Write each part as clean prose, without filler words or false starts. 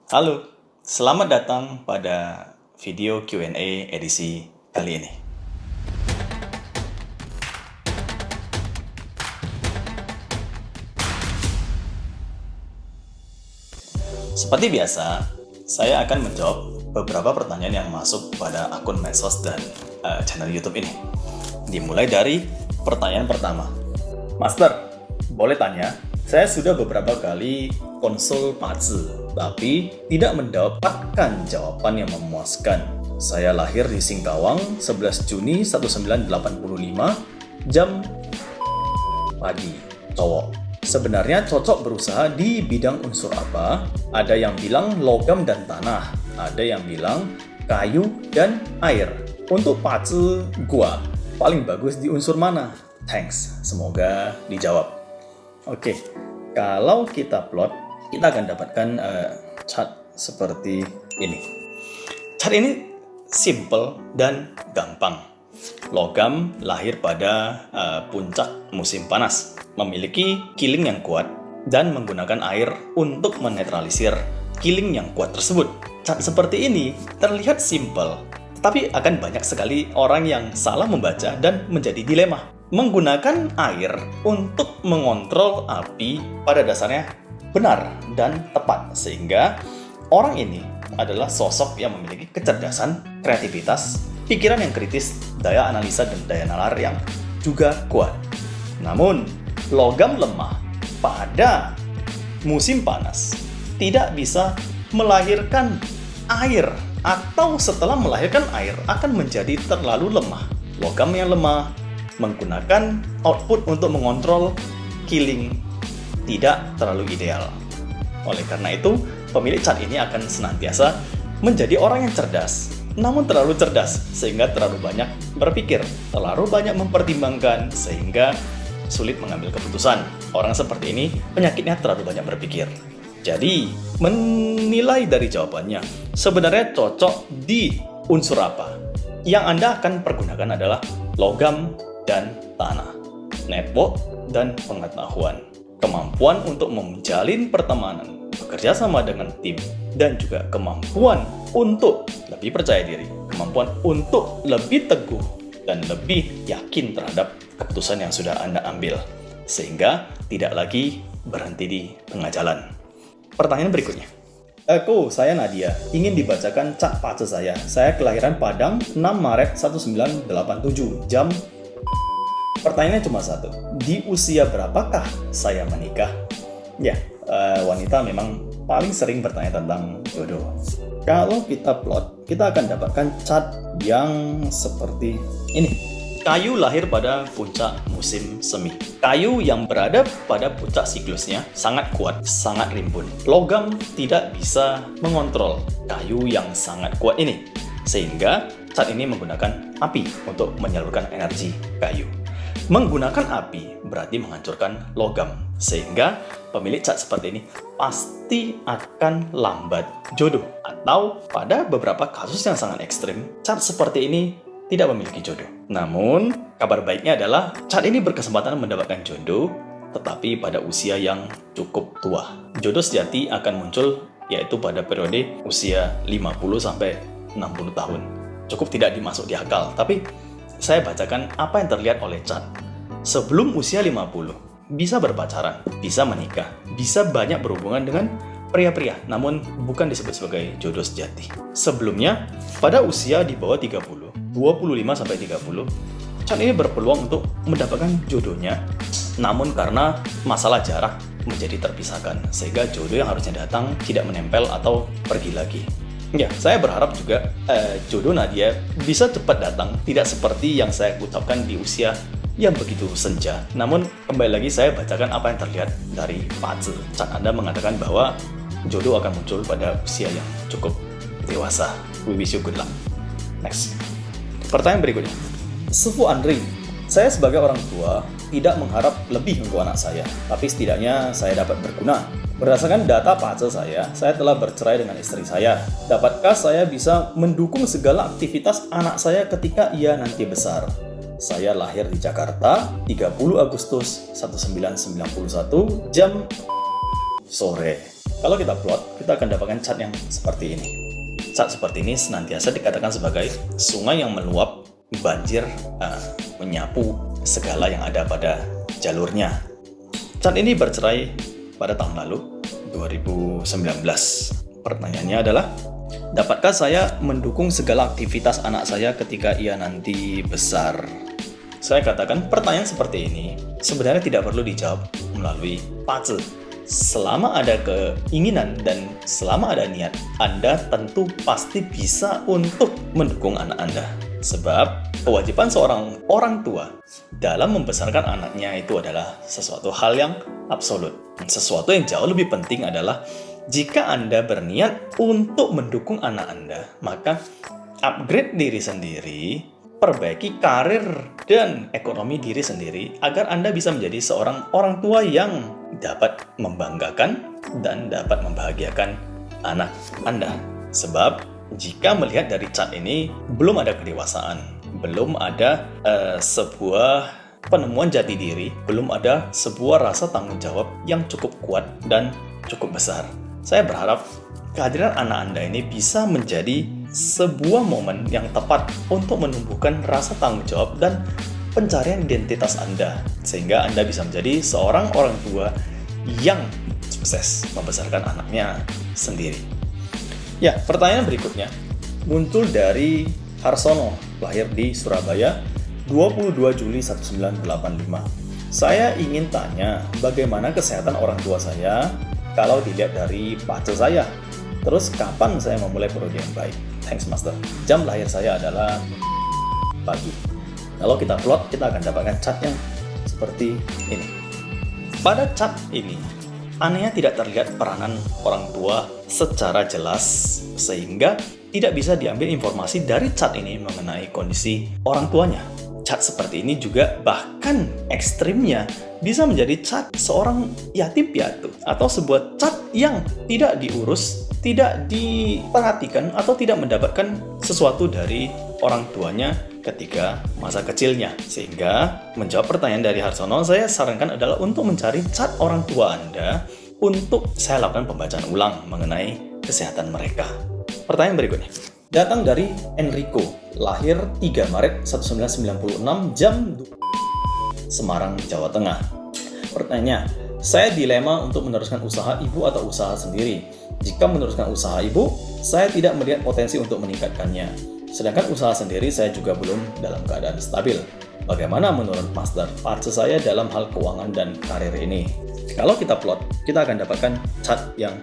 Halo, selamat datang pada video Q&A edisi kali ini. Seperti biasa, saya akan menjawab beberapa pertanyaan yang masuk pada akun medsos dan channel YouTube ini. Dimulai dari pertanyaan pertama. Master, boleh tanya? Saya sudah beberapa kali konsul Pazi, tapi tidak mendapatkan jawaban yang memuaskan. Saya lahir di Singkawang 11 Juni 1985 jam pagi, cowok. Sebenarnya cocok berusaha di bidang unsur apa? Ada yang bilang logam dan tanah, ada yang bilang kayu dan air. Untuk Pazi gua paling bagus di unsur mana? Thanks, semoga dijawab. Oke, kalau kita plot, kita akan dapatkan chart seperti ini. Chart ini simple dan gampang. Logam lahir pada puncak musim panas, memiliki killing yang kuat dan menggunakan air untuk menetralisir killing yang kuat tersebut. Chart seperti ini terlihat simple, tetapi akan banyak sekali orang yang salah membaca dan menjadi dilema. Menggunakan air untuk mengontrol api pada dasarnya benar dan tepat, sehingga orang ini adalah sosok yang memiliki kecerdasan, kreativitas, pikiran yang kritis, daya analisa dan daya nalar yang juga kuat. Namun, logam lemah pada musim panas tidak bisa melahirkan air, atau setelah melahirkan air akan menjadi terlalu lemah. Logam yang lemah menggunakan output untuk mengontrol killing tidak terlalu ideal. Oleh karena itu, pemilik chart ini akan senantiasa menjadi orang yang cerdas, namun terlalu cerdas sehingga terlalu banyak berpikir, terlalu banyak mempertimbangkan sehingga sulit mengambil keputusan. Orang seperti ini penyakitnya terlalu banyak berpikir. Jadi, menilai dari jawabannya, sebenarnya cocok di unsur apa? Yang Anda akan pergunakan adalah logam dan tanah, network dan pengetahuan, kemampuan untuk menjalin pertemanan, bekerja sama dengan tim, dan juga kemampuan untuk lebih percaya diri, kemampuan untuk lebih teguh dan lebih yakin terhadap keputusan yang sudah Anda ambil, sehingga tidak lagi berhenti di tengah jalan. Pertanyaan berikutnya. Saya Nadia, ingin dibacakan chart Pazi saya. Saya kelahiran Padang 6 Maret 1987, jam. Pertanyaannya cuma satu, di usia berapakah saya menikah? Ya, wanita memang paling sering bertanya tentang jodoh. Kalau kita plot, kita akan dapatkan chart yang seperti ini. Kayu lahir pada puncak musim semi. Kayu yang berada pada puncak siklusnya sangat kuat, sangat rimbun. Logam tidak bisa mengontrol kayu yang sangat kuat ini, sehingga chart ini menggunakan api untuk menyalurkan energi kayu. Menggunakan api berarti menghancurkan logam, sehingga pemilik chart seperti ini pasti akan lambat jodoh, atau pada beberapa kasus yang sangat ekstrim, chart seperti ini tidak memiliki jodoh. Namun, kabar baiknya adalah chart ini berkesempatan mendapatkan jodoh, tetapi pada usia yang cukup tua. Jodoh sejati akan muncul yaitu pada periode usia 50-60 tahun. Cukup tidak dimasuk di akal, tapi saya bacakan apa yang terlihat oleh chart. Sebelum usia 50, bisa berpacaran, bisa menikah, bisa banyak berhubungan dengan pria-pria, namun bukan disebut sebagai jodoh sejati. Sebelumnya, pada usia di bawah 30, 25-30, chart ini berpeluang untuk mendapatkan jodohnya, namun karena masalah jarak menjadi terpisahkan, sehingga jodoh yang harusnya datang tidak menempel atau pergi lagi. Ya, saya berharap juga jodoh Nadia bisa cepat datang, tidak seperti yang saya ucapkan di usia yang begitu senja. Namun, kembali lagi saya bacakan apa yang terlihat dari Pazi. Chart Anda mengatakan bahwa jodoh akan muncul pada usia yang cukup dewasa. We wish you good luck. Next. Pertanyaan berikutnya. Sufu Andri, saya sebagai orang tua tidak mengharap lebih untuk anak saya, tapi setidaknya saya dapat berguna. Berdasarkan data Pazi saya telah bercerai dengan istri saya. Dapatkah saya bisa mendukung segala aktivitas anak saya ketika ia nanti besar? Saya lahir di Jakarta 30 Agustus 1991 jam sore. Kalau kita plot, kita akan dapatkan cat yang seperti ini. Cat seperti ini senantiasa dikatakan sebagai sungai yang meluap, banjir, menyapu segala yang ada pada jalurnya. Cat ini bercerai pada tahun lalu, 2019. Pertanyaannya adalah, dapatkah saya mendukung segala aktivitas anak saya ketika ia nanti besar? Saya katakan pertanyaan seperti ini sebenarnya tidak perlu dijawab melalui pace. Selama ada keinginan dan selama ada niat, Anda tentu pasti bisa untuk mendukung anak Anda. Sebab kewajiban seorang orang tua dalam membesarkan anaknya itu adalah sesuatu hal yang absolut. Sesuatu yang jauh lebih penting adalah jika Anda berniat untuk mendukung anak Anda, maka upgrade diri sendiri, perbaiki karir dan ekonomi diri sendiri agar Anda bisa menjadi seorang orang tua yang dapat membanggakan dan dapat membahagiakan anak Anda. Sebab jika melihat dari cat ini, belum ada kedewasaan, belum ada sebuah penemuan jati diri, belum ada sebuah rasa tanggung jawab yang cukup kuat dan cukup besar. Saya berharap kehadiran anak Anda ini bisa menjadi sebuah momen yang tepat untuk menumbuhkan rasa tanggung jawab dan pencarian identitas Anda, sehingga Anda bisa menjadi seorang orang tua yang sukses membesarkan anaknya sendiri. Ya, pertanyaan berikutnya muncul dari Harsono, lahir di Surabaya, 22 Juli 1985. Saya ingin tanya, bagaimana kesehatan orang tua saya kalau dilihat dari pace saya? Terus kapan saya memulai prodi yang baik? Thanks Master. Jam lahir saya adalah pagi. Kalau kita plot, kita akan dapatkan cat yang seperti ini. Pada cat ini, anehnya tidak terlihat peranan orang tua secara jelas, sehingga tidak bisa diambil informasi dari cat ini mengenai kondisi orang tuanya. Cat seperti ini juga bahkan ekstrimnya bisa menjadi cat seorang yatim piatu atau sebuah cat yang tidak diurus, tidak diperhatikan atau tidak mendapatkan sesuatu dari orang tuanya ketika masa kecilnya. Sehingga menjawab pertanyaan dari Harsono, saya sarankan adalah untuk mencari cat orang tua Anda untuk saya lakukan pembacaan ulang mengenai kesehatan mereka. Pertanyaan berikutnya datang dari Enrico, lahir 3 Maret 1996 jam 2 Semarang, Jawa Tengah. Pertanyaan, saya dilema untuk meneruskan usaha ibu atau usaha sendiri. Jika meneruskan usaha ibu, saya tidak melihat potensi untuk meningkatkannya. Sedangkan usaha sendiri saya juga belum dalam keadaan stabil. Bagaimana menurut Master pace saya dalam hal keuangan dan karir ini? Kalau kita plot, kita akan dapatkan cat yang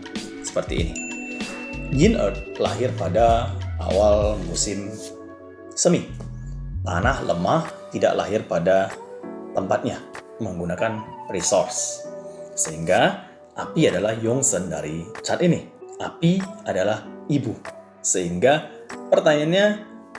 seperti ini. Yin Earth lahir pada awal musim semi. Tanah lemah tidak lahir pada tempatnya, menggunakan resource. Sehingga api adalah Yongsen dari cat ini. Api adalah ibu. Sehingga pertanyaannya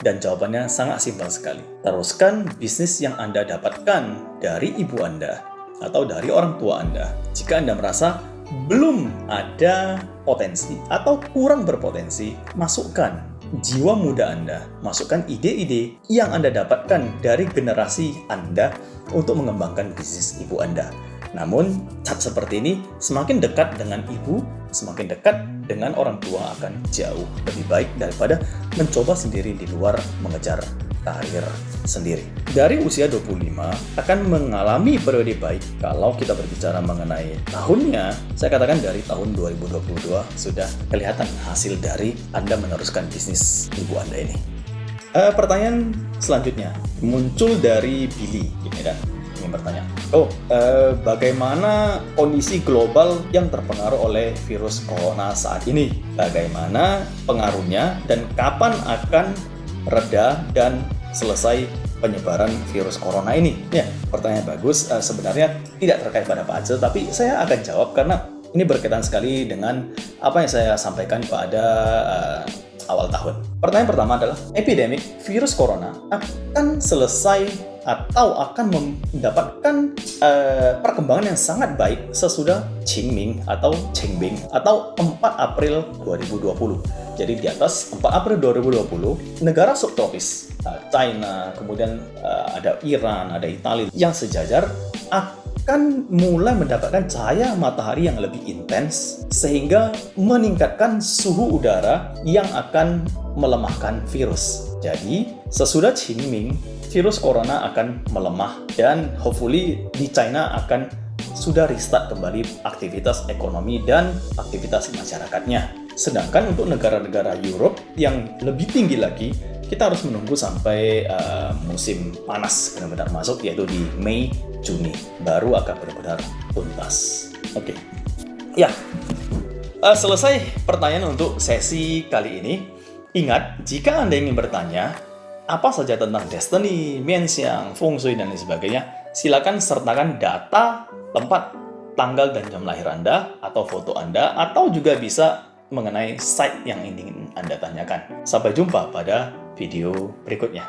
dan jawabannya sangat simpel sekali. Teruskan bisnis yang Anda dapatkan dari ibu Anda atau dari orang tua Anda. Jika Anda merasa belum ada potensi atau kurang berpotensi, masukkan jiwa muda Anda, masukkan ide-ide yang Anda dapatkan dari generasi Anda untuk mengembangkan bisnis ibu Anda. Namun, cat seperti ini semakin dekat dengan ibu, semakin dekat dengan orang tua akan jauh lebih baik daripada mencoba sendiri di luar mengejar karir sendiri. Dari usia 25 akan mengalami periode baik. Kalau kita berbicara mengenai tahunnya, saya katakan dari tahun 2022 sudah kelihatan hasil dari Anda meneruskan bisnis ibu Anda ini. Pertanyaan selanjutnya muncul dari Billy di Medan. Ingin bertanya, bagaimana kondisi global yang terpengaruh oleh virus corona saat ini? Bagaimana pengaruhnya dan kapan akan reda dan selesai penyebaran virus corona ini? Ya, pertanyaan bagus. Sebenarnya tidak terkait pada Pak Aceh, tapi saya akan jawab karena ini berkaitan sekali dengan apa yang saya sampaikan pada awal tahun. Pertanyaan pertama adalah, epidemik virus corona akan selesai atau akan mendapatkan perkembangan yang sangat baik sesudah Qingming atau Qingbing atau 4 April 2020. Jadi di atas 4 April 2020, negara subtropis, China, kemudian ada Iran, ada Italia yang sejajar akan mulai mendapatkan cahaya matahari yang lebih intens sehingga meningkatkan suhu udara yang akan melemahkan virus. Jadi, sesudah Qingming, virus corona akan melemah dan hopefully di China akan sudah restart kembali aktivitas ekonomi dan aktivitas masyarakatnya. Sedangkan untuk negara-negara Europe yang lebih tinggi lagi, kita harus menunggu sampai musim panas benar-benar masuk, yaitu di Mei, Juni. Baru akan benar-benar tuntas. Oke. Ya, selesai pertanyaan untuk sesi kali ini. Ingat, jika Anda ingin bertanya apa saja tentang destiny, mianxiang, feng shui, dan lain sebagainya, silakan sertakan data, tempat, tanggal, dan jam lahir Anda, atau foto Anda, atau juga bisa mengenai site yang ingin Anda tanyakan. Sampai jumpa pada video berikutnya.